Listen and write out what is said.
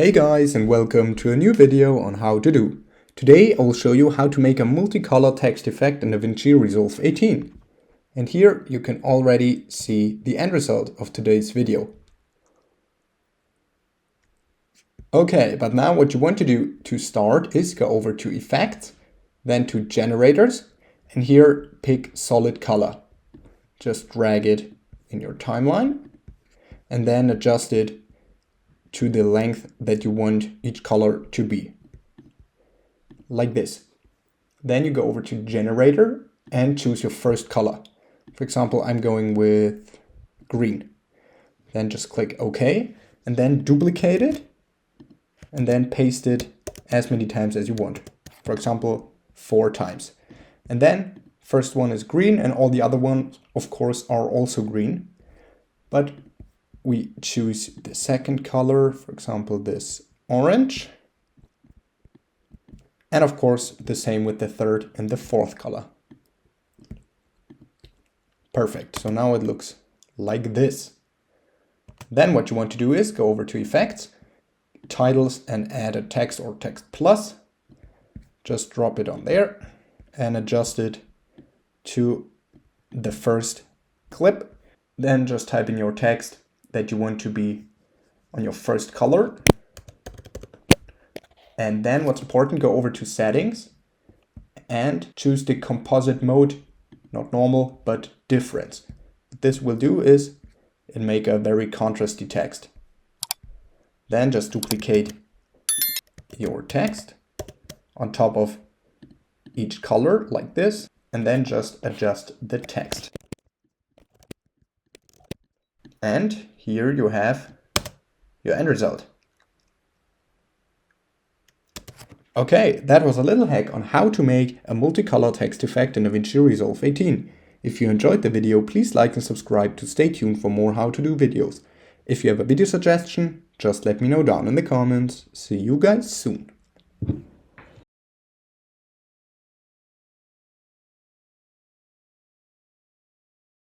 Hey guys, and welcome to a new video on how to do. Today I will show you how to make a multicolor text effect in DaVinci Resolve 18. And here you can already see the end result of today's video. Okay, but now what you want to do to start is go over to Effects, then to Generators, and here pick Solid Color. Just drag it in your timeline and then adjust it to the length that you want each color to be, like this. Then you go over to Generator and choose your first color. For example, I'm going with green. Then just click OK, and then duplicate it, and then paste it as many times as you want. For example, 4 times. And then first one is green, and all the other ones, of course, are also green. But we choose the second color, for example, this orange. And of course, the same with the third and the fourth color. Perfect. So now it looks like this. Then what you want to do is go over to Effects, Titles, and add a text or text plus. Just drop it on there and adjust it to the first clip. Then just type in your text that you want to be on your first color. And then what's important, go over to Settings and choose the composite mode, not normal, but difference. What this will do is it make a very contrasty text. Then just duplicate your text on top of each color like this, and then just adjust the text. And here you have your end result. Okay, that was a little hack on how to make a multicolor text effect in DaVinci Resolve 18. If you enjoyed the video, please like and subscribe to stay tuned for more how to do videos. If you have a video suggestion, just let me know down in the comments. See you guys soon.